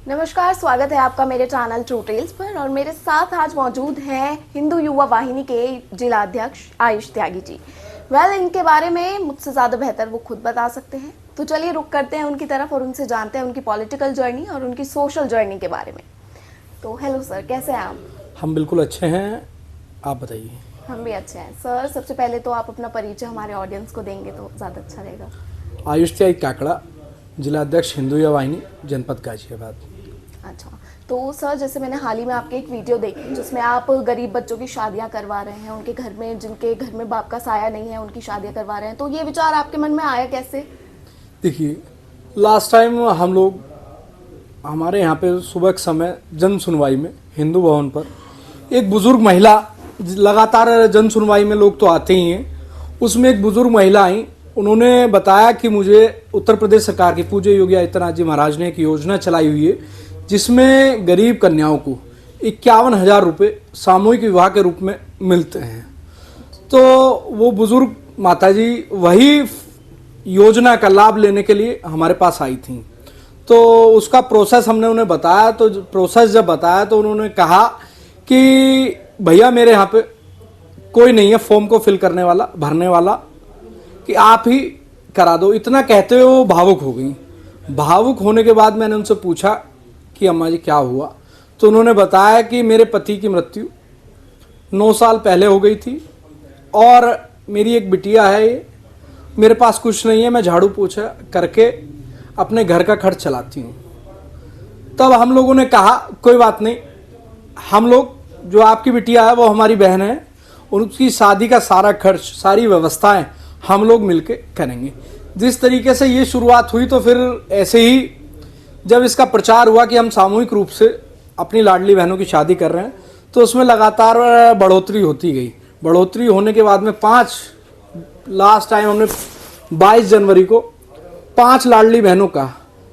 नमस्कार, स्वागत है आपका मेरे चैनल ट्रू टेल्स पर। और मेरे साथ आज मौजूद हैं हिंदू युवा वाहिनी के जिला अध्यक्ष आयुष त्यागी जी। इनके बारे में मुझसे ज़्यादा बेहतर वो खुद बता सकते हैं, तो चलिए रुक करते हैं उनकी तरफ और उनसे जानते हैं उनकी पॉलिटिकल जर्नी और उनकी सोशल जर्नी के बारे में। तो हेलो सर, कैसे हैं आप? हम बिल्कुल अच्छे हैं, आप बताइए। हम भी अच्छे हैं सर। सबसे पहले तो आप अपना परिचय हमारे ऑडियंस को देंगे तो ज़्यादा अच्छा रहेगा। आयुष त्यागी काकड़ा, जिला अध्यक्ष हिंदू युवा वाहिनी, जनपद गाजियाबाद। अच्छा, तो सर जैसे मैंने हाल ही में आपके एक वीडियो देखी जिसमें आप गरीब बच्चों की शादियां करवा रहे हैं, उनके घर में जिनके घर में बाप का साया नहीं है उनकी शादियां करवा रहे हैं, तो ये विचार आपके मन में आया कैसे? देखिए, लास्ट टाइम हम लोग हमारे यहाँ पे सुबह के समय जन सुनवाई में हिंदू भवन पर एक बुजुर्ग महिला, लगातार जन सुनवाई में लोग तो आते ही हैं, उसमें एक बुजुर्ग महिला आई। उन्होंने बताया कि मुझे उत्तर प्रदेश सरकार की पूज्य योगी आदित्यनाथ जी महाराज ने एक योजना चलाई हुई है जिसमें गरीब कन्याओं को 51,000 रुपये सामूहिक विवाह के रूप में मिलते हैं। तो वो बुजुर्ग माताजी वही योजना का लाभ लेने के लिए हमारे पास आई थी। तो उसका प्रोसेस हमने उन्हें बताया, तो प्रोसेस जब बताया तो उन्होंने कहा कि भैया मेरे यहाँ पे कोई नहीं है फॉर्म को फिल करने वाला, भरने वाला, कि आप ही करा दो। इतना कहते हुए वो भावुक हो गई। भावुक होने के बाद मैंने उनसे पूछा कि अम्मा जी क्या हुआ, तो उन्होंने बताया कि मेरे पति की मृत्यु 9 साल पहले हो गई थी और मेरी एक बिटिया है, ये मेरे पास कुछ नहीं है, मैं झाड़ू पोछा करके अपने घर का खर्च चलाती हूँ। तब हम लोगों ने कहा कोई बात नहीं, हम लोग, जो आपकी बिटिया है वो हमारी बहन है, उनकी शादी का सारा खर्च, सारी व्यवस्थाएं हम लोग मिलके करेंगे। जिस तरीके से ये शुरुआत हुई, तो फिर ऐसे ही जब इसका प्रचार हुआ कि हम सामूहिक रूप से अपनी लाडली बहनों की शादी कर रहे हैं, तो उसमें लगातार बढ़ोतरी होती गई। बढ़ोतरी होने के बाद में लास्ट टाइम हमने 22 जनवरी को 5 लाडली बहनों का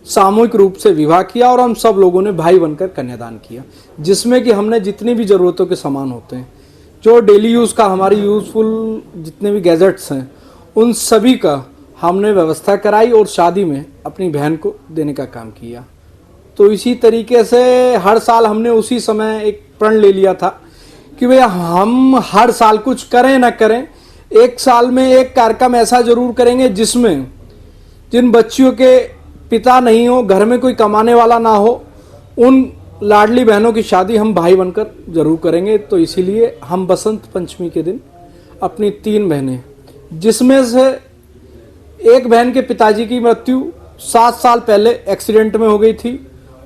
सामूहिक रूप से विवाह किया और हम सब लोगों ने भाई बनकर कन्यादान किया, जिसमें कि हमने जितनी भी ज़रूरतों के सामान होते हैं, जो डेली यूज़ का, हमारी यूज़फुल जितने भी गैजेट्स हैं, उन सभी का हमने व्यवस्था कराई और शादी में अपनी बहन को देने का काम किया। तो इसी तरीके से हर साल हमने उसी समय एक प्रण ले लिया था कि भैया हम हर साल कुछ करें ना करें, एक साल में एक कार्यक्रम ऐसा जरूर करेंगे जिसमें जिन बच्चियों के पिता नहीं हो, घर में कोई कमाने वाला ना हो, उन लाडली बहनों की शादी हम भाई बनकर जरूर करेंगे। तो इसीलिए हम बसंत पंचमी के दिन अपनी 3 बहनें, जिसमें से एक बहन के पिताजी की मृत्यु 7 साल पहले एक्सीडेंट में हो गई थी,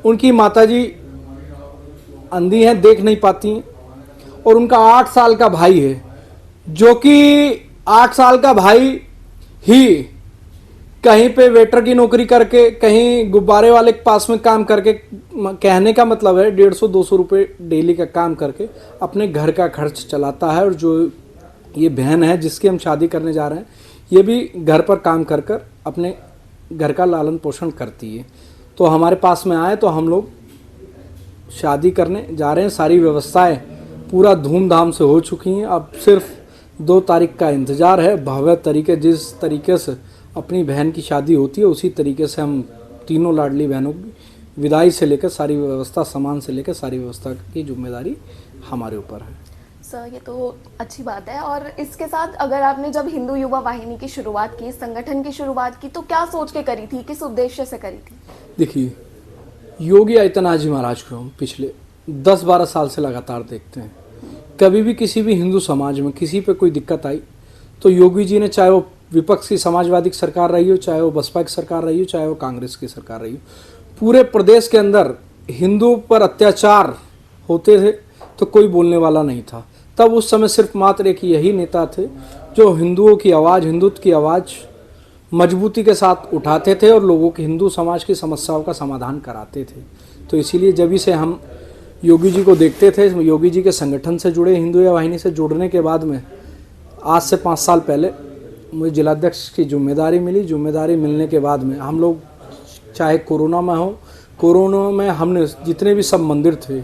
उनकी माताजी अंधी हैं, देख नहीं पाती हैं, और उनका 8 साल का भाई है, जो कि 8 साल का भाई ही कहीं पे वेटर की नौकरी करके, कहीं गुब्बारे वाले के पास में काम करके, कहने का मतलब है 150-200 रुपये डेली का काम करके अपने घर का खर्च चलाता है। और जो ये बहन है जिसकी हम शादी करने जा रहे हैं, ये भी घर पर काम कर कर अपने घर का लालन पोषण करती है। तो हमारे पास में आए तो हम लोग शादी करने जा रहे हैं। सारी व्यवस्थाएं पूरा धूमधाम से हो चुकी हैं, अब सिर्फ 2 तारीख का इंतज़ार है। भव्य तरीके, जिस तरीके से अपनी बहन की शादी होती है उसी तरीके से हम तीनों लाडली बहनों की विदाई से लेकर सारी व्यवस्था, सामान से लेकर सारी व्यवस्था की जिम्मेदारी हमारे ऊपर है। सर ये तो अच्छी बात है। और इसके साथ अगर आपने जब हिंदू युवा वाहिनी की शुरुआत की, संगठन की शुरुआत की, तो क्या सोच के करी थी, किस उद्देश्य से करी थी? देखिए, योगी आदित्यनाथ जी महाराज को हम पिछले 10-12 साल से लगातार देखते हैं। कभी भी किसी भी हिंदू समाज में किसी पे कोई दिक्कत आई तो योगी जी ने, चाहे वो विपक्ष की समाजवादी की सरकार रही हो, चाहे वो बसपा की सरकार रही हो, चाहे वो कांग्रेस की सरकार रही हो, पूरे प्रदेश के अंदर हिंदू पर अत्याचार होते थे तो कोई बोलने वाला नहीं था। तब उस समय सिर्फ मात्र एक यही नेता थे जो हिंदुओं की आवाज़, हिंदुत्व की आवाज़ मजबूती के साथ उठाते थे और लोगों की, हिंदू समाज की समस्याओं का समाधान कराते थे। तो इसीलिए जब से हम योगी जी को देखते थे, योगी जी के संगठन से जुड़े, हिंदू युवा वाहिनी से जुड़ने के बाद में आज से 5 साल पहले मुझे जिलाध्यक्ष की जिम्मेदारी मिली। जिम्मेदारी मिलने के बाद में हम लोग, चाहे कोरोना में हो, कोरोना में हमने जितने भी सब मंदिर थे,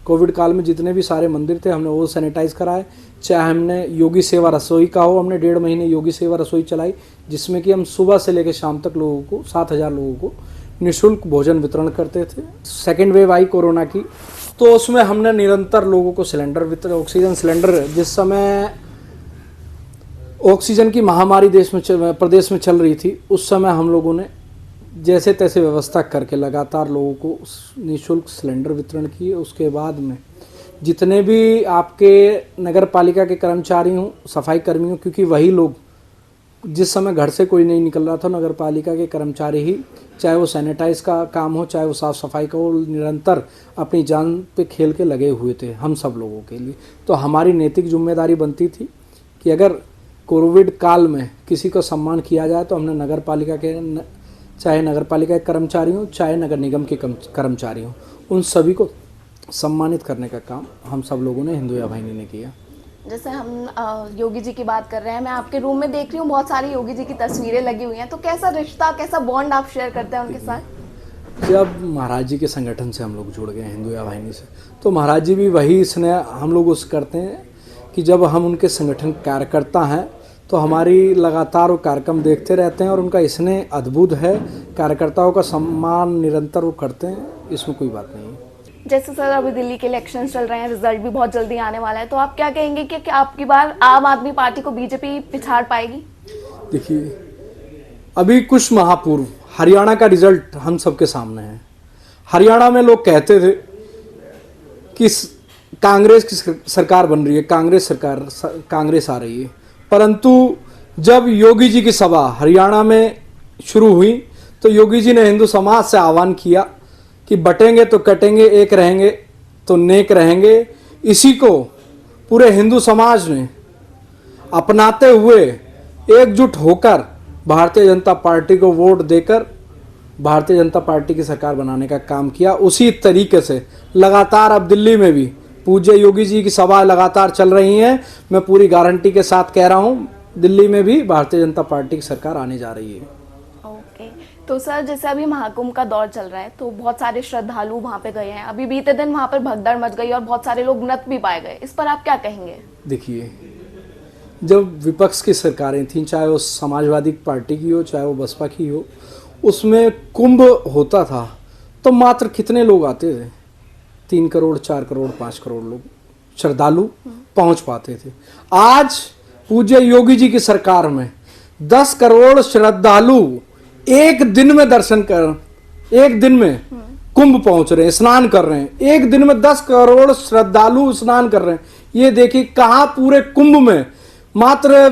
कोविड काल में जितने भी सारे मंदिर थे, हमने वो सैनिटाइज कराए। चाहे हमने योगी सेवा रसोई का हो, हमने 1.5 महीने योगी सेवा रसोई चलाई, जिसमें कि हम सुबह से लेकर शाम तक लोगों को, 7,000 लोगों को निःशुल्क भोजन वितरण करते थे। सेकेंड वेव आई कोरोना की, तो उसमें हमने निरंतर लोगों को सिलेंडर वितरण, ऑक्सीजन सिलेंडर, जिस समय ऑक्सीजन की महामारी प्रदेश में चल रही थी, उस समय हम लोगों ने जैसे तैसे व्यवस्था करके लगातार लोगों को निःशुल्क सिलेंडर वितरण किए। उसके बाद में जितने भी आपके नगर पालिका के कर्मचारी हों, सफाई कर्मी हों, क्योंकि वही लोग जिस समय घर से कोई नहीं निकल रहा था, नगर पालिका के कर्मचारी ही, चाहे वो सैनिटाइज का काम हो, चाहे वो साफ़ सफाई का हो, निरंतर अपनी जान पे खेल के लगे हुए थे हम सब लोगों के लिए। तो हमारी नैतिक जिम्मेदारी बनती थी कि अगर कोविड काल में किसी को सम्मान किया जाए तो हमने नगर पालिका के, चाहे नगर पालिका के कर्मचारी हों, चाहे नगर निगम के कर्मचारी हों, उन सभी को सम्मानित करने का काम हम सब लोगों ने, हिंदू युवा वाहिनी ने किया। जैसे हम योगी जी की बात कर रहे हैं, मैं आपके रूम में देख रही हूँ बहुत सारी योगी जी की तस्वीरें लगी हुई हैं, तो कैसा रिश्ता, कैसा बॉन्ड आप शेयर करते हैं उनके साथ? जब महाराज जी के संगठन से हम लोग जुड़ गए हिंदू युवा वाहिनी से, तो महाराज जी भी वही स्नेह हम लोग उस करते हैं कि जब हम उनके संगठन कार्यकर्ता हैं तो हमारी लगातार वो कार्यक्रम देखते रहते हैं और उनका स्नेह अद्भुत है। कार्यकर्ताओं का सम्मान निरंतर वो करते हैं, इसमें कोई बात नहीं है। जैसे सर अभी दिल्ली के इलेक्शंस चल रहे हैं, रिजल्ट भी बहुत जल्दी आने वाला है, तो आप क्या कहेंगे कि आपकी बार आम आदमी पार्टी को बीजेपी पिछाड़ पाएगी? देखिए, अभी कुछ माह पूर्व हरियाणा का रिजल्ट हम सबके सामने है। हरियाणा में लोग कहते थे कि कांग्रेस की सरकार बन रही है, कांग्रेस आ रही है, परंतु जब योगी जी की सभा हरियाणा में शुरू हुई तो योगी जी ने हिंदू समाज से आह्वान किया कि बटेंगे तो कटेंगे, एक रहेंगे तो नेक रहेंगे। इसी को पूरे हिंदू समाज ने अपनाते हुए एकजुट होकर भारतीय जनता पार्टी को वोट देकर भारतीय जनता पार्टी की सरकार बनाने का काम किया। उसी तरीके से लगातार अब दिल्ली में भी पूज्य योगी जी की सभा लगातार चल रही हैं। मैं पूरी गारंटी के साथ कह रहा हूं, दिल्ली में भी भारतीय जनता पार्टी की सरकार आने जा रही है। ओके, तो सर जैसे अभी महाकुंभ का दौर चल रहा है, तो बहुत सारे श्रद्धालु वहां पे गए हैं। अभी बीते दिन वहां पर भगदड़ मच गई और बहुत सारे लोग मृत भी पाए गए। इस पर आप क्या कहेंगे? देखिए, जब विपक्ष की सरकारें थीं, चाहे वो समाजवादी पार्टी की हो, चाहे वो बसपा की हो, उसमें कुंभ होता था तो मात्र कितने लोग आते थे? 3 करोड़, 4 करोड़, 5 करोड़ लोग श्रद्धालु पहुंच पाते थे। आज पूज्य योगी जी की सरकार में 10 करोड़ श्रद्धालु एक दिन में दर्शन कर, एक दिन में कुंभ पहुंच रहे हैं, स्नान कर रहे हैं। एक दिन में 10 करोड़ श्रद्धालु स्नान कर रहे हैं। ये देखिए, कहां पूरे कुंभ में मात्र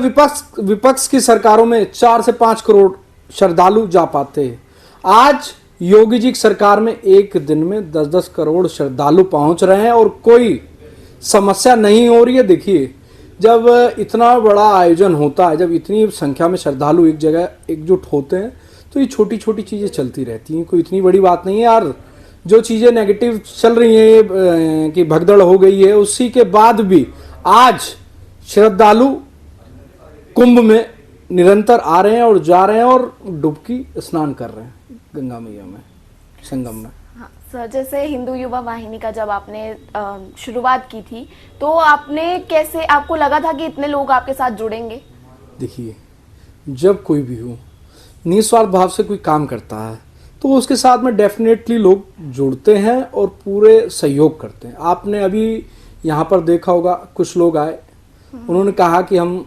विपक्ष की सरकारों में 4 से 5 करोड़ श्रद्धालु जा पाते हैं। आज योगी जी की सरकार में एक दिन में 10-10 करोड़ श्रद्धालु पहुंच रहे हैं और कोई समस्या नहीं हो रही है। देखिए, जब इतना बड़ा आयोजन होता है, जब इतनी संख्या में श्रद्धालु एक जगह एकजुट होते हैं, तो ये छोटी छोटी चीज़ें चलती रहती हैं, कोई इतनी बड़ी बात नहीं है यार। जो चीज़ें नेगेटिव चल रही हैं कि भगदड़ हो गई है, उसी के बाद भी आज श्रद्धालु कुंभ में निरंतर आ रहे हैं और जा रहे हैं और डुबकी स्नान कर रहे हैं गंगा मैया में, संगम में। हाँ सर, जैसे हिंदू युवा वाहिनी का जब आपने शुरुआत की थी, तो आपने कैसे, आपको लगा था कि इतने लोग आपके साथ जुड़ेंगे? देखिए, जब कोई भी हो निस्वार्थ भाव से कोई काम करता है तो उसके साथ में डेफिनेटली लोग जुड़ते हैं और पूरे सहयोग करते हैं। आपने अभी यहाँ पर देखा होगा, कुछ लोग आए, उन्होंने कहा कि हम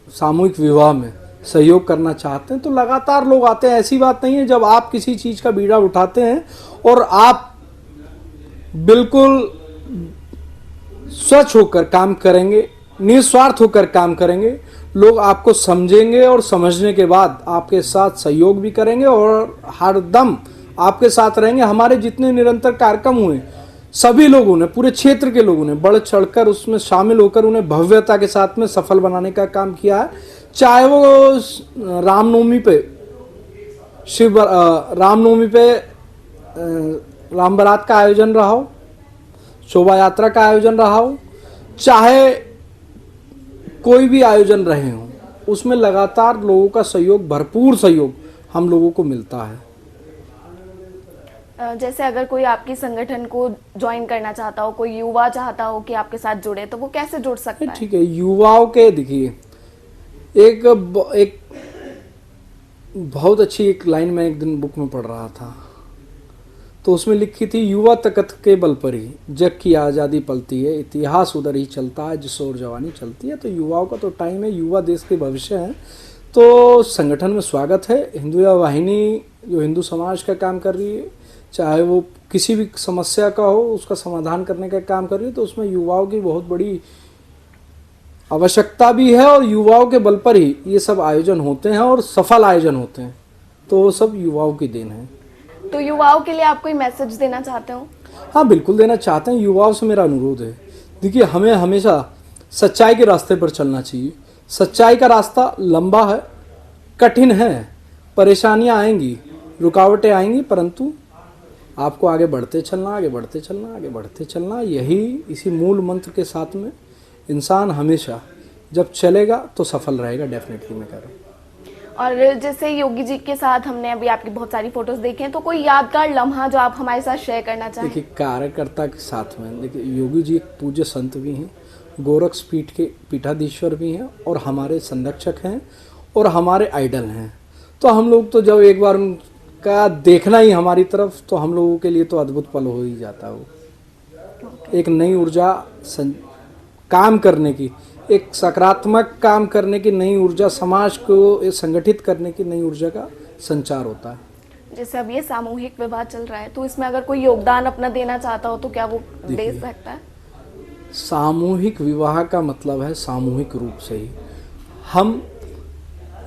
सामूहिक विवाह में सहयोग करना चाहते हैं, तो लगातार लोग आते हैं। ऐसी बात नहीं है, जब आप किसी चीज़ का बीड़ा उठाते हैं और आप बिल्कुल स्वच्छ होकर काम करेंगे, निस्वार्थ होकर काम करेंगे, लोग आपको समझेंगे और समझने के बाद आपके साथ सहयोग भी करेंगे और हरदम आपके साथ रहेंगे। हमारे जितने निरंतर कार्यक्रम हुए, सभी लोगों ने, पूरे क्षेत्र के लोगों ने बढ़ चढ़कर उसमें शामिल होकर उन्हें भव्यता के साथ में सफल बनाने का काम किया है। चाहे वो रामनवमी पे राम बारात का आयोजन रहा हो, शोभा यात्रा का आयोजन रहा हो, चाहे कोई भी आयोजन रहे हो, उसमें लगातार लोगों का सहयोग, भरपूर सहयोग हम लोगों को मिलता है। जैसे अगर कोई आपकी संगठन को ज्वाइन करना चाहता हो, कोई युवा चाहता हो कि आपके साथ जुड़े, तो वो कैसे जुड़ सकता है? ठीक है, युवाओं के देखिए, एक बहुत अच्छी एक लाइन मैं एक दिन बुक में पढ़ रहा था, तो उसमें लिखी थी, युवा तकत के बल पर ही जग की आज़ादी पलती है, इतिहास उधर ही चलता है जिस ओर जवानी चलती है। तो युवाओं का तो टाइम है, युवा देश के भविष्य हैं। तो संगठन में स्वागत है। हिंदू युवा वाहिनी जो हिंदू समाज का काम कर रही है, चाहे वो किसी भी समस्या का हो उसका समाधान करने का काम कर रही है, तो उसमें युवाओं की बहुत बड़ी आवश्यकता भी है और युवाओं के बल पर ही ये सब आयोजन होते हैं और सफल आयोजन होते हैं। तो वो सब युवाओं की देन है। तो युवाओं के लिए आप कोई मैसेज देना चाहते हो? हाँ, बिल्कुल देना चाहते हैं। युवाओं से मेरा अनुरोध है, देखिए हमें हमेशा सच्चाई के रास्ते पर चलना चाहिए। सच्चाई का रास्ता लंबा है, कठिन है, परेशानियां आएंगी, रुकावटें आएंगी, परंतु आपको आगे बढ़ते चलना, आगे बढ़ते चलना, आगे बढ़ते चलना। यही इसी मूल मंत्र के साथ में इंसान हमेशा जब चलेगा तो सफल रहेगा। डेफिनेटली मैं कह रहा हूँ। और जैसे योगी जी के साथ हमने अभी आपकी बहुत सारी फोटोज देखी हैं, तो कोई यादगार लम्हा जो आप हमारे साथ शेयर करना चाहें? देखिए, कार्यकर्ता के साथ में देखिए, योगी जी एक पूज्य संत भी हैं, गोरक्ष पीठ के पीठाधीश्वर भी हैं और हमारे संरक्षक हैं और हमारे आइडल हैं। तो हम लोग तो जब एक बार उनका देखना ही हमारी तरफ, तो हम लोगों के लिए तो अद्भुत पल हो ही जाता है। वो एक नई ऊर्जा काम करने की, एक सकारात्मक काम करने की नई ऊर्जा, समाज को संगठित करने की नई ऊर्जा का संचार होता है। जैसे अब ये सामूहिक विवाह चल रहा है, तो इसमें अगर कोई योगदान अपना देना चाहता हो तो क्या वो दे सकता है? सामूहिक विवाह का मतलब है सामूहिक रूप से ही। हम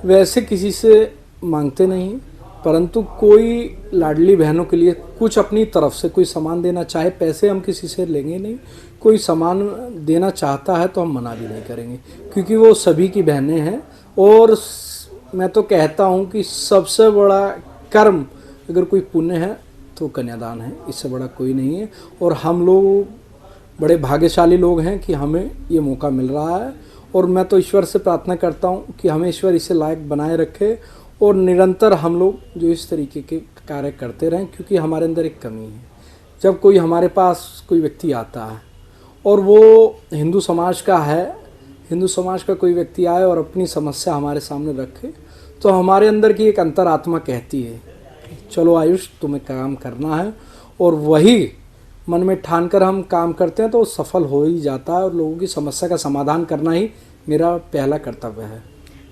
वैसे किसी से मांगते नहीं, परंतु कोई लाडली बहनों के लिए कुछ अपनी तरफ से कोई सामान देना चाहे, पैसे हम किसी से लेंगे नहीं। कोई सामान देना चाहता है तो हम मना भी नहीं करेंगे, क्योंकि वो सभी की बहनें हैं। और मैं तो कहता हूँ कि सबसे बड़ा कर्म अगर कोई पुण्य है तो कन्यादान है, इससे बड़ा कोई नहीं है। और हम लोग बड़े भाग्यशाली लोग हैं कि हमें ये मौका मिल रहा है। और मैं तो ईश्वर से प्रार्थना करता हूँ कि हमें ईश्वर इसे लायक बनाए रखे और निरंतर हम लोग जो इस तरीके के कार्य करते रहें, क्योंकि हमारे अंदर एक कमी है। जब कोई हमारे पास कोई व्यक्ति आता है और वो हिंदू समाज का है, हिंदू समाज का कोई व्यक्ति आए और अपनी समस्या हमारे सामने रखे, तो हमारे अंदर की एक अंतरात्मा कहती है, चलो आयुष तुम्हें काम करना है। और वही मन में ठान कर हम काम करते हैं तो सफल हो ही जाता है। और लोगों की समस्या का समाधान करना ही मेरा पहला कर्तव्य है।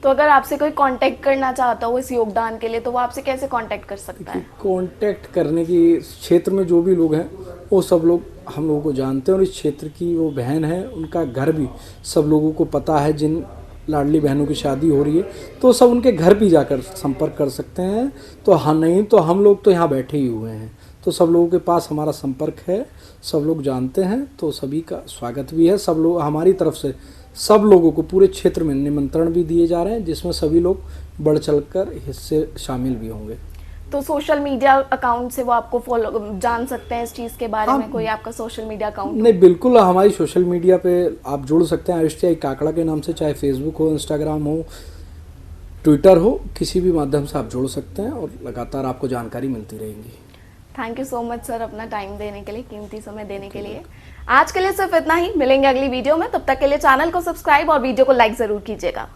तो अगर आपसे कोई कांटेक्ट करना चाहता हो इस योगदान के लिए, तो वो आपसे कैसे कांटेक्ट कर सकता है? कांटेक्ट करने की, क्षेत्र में जो भी लोग हैं वो सब लोग हम लोगों को जानते हैं और इस क्षेत्र की वो बहन है, उनका घर भी सब लोगों को पता है। जिन लाडली बहनों की शादी हो रही है तो सब उनके घर भी जाकर संपर्क कर सकते हैं। तो हाँ, नहीं तो हम लोग तो यहाँ बैठे ही हुए हैं, तो सब लोगों के पास हमारा संपर्क है, सब लोग जानते हैं। तो सभी का स्वागत भी है। सब लोग हमारी तरफ से सब लोगों को पूरे क्षेत्र में निमंत्रण भी दिए जा रहे हैं, जिसमें सभी लोग बढ़ चढ़कर हिस्से शामिल भी होंगे। तो सोशल मीडिया अकाउंट से वो आपको फॉलो जान सकते हैं इस चीज़ के बारे में? कोई आपका सोशल मीडिया अकाउंट? नहीं, बिल्कुल हमारी सोशल मीडिया पे आप जुड़ सकते हैं आयुष त्यागी काकड़ा के नाम से, चाहे फेसबुक हो, इंस्टाग्राम हो, ट्विटर हो, किसी भी माध्यम से आप जुड़ सकते हैं और लगातार आपको जानकारी मिलती रहेगी। Thank you so much sir, अपना टाइम देने के लिए, कीमती समय देने के लिए। आज के लिए सिर्फ इतना ही, मिलेंगे अगली वीडियो में। तब तक के लिए चैनल को सब्सक्राइब और वीडियो को लाइक जरूर कीजिएगा।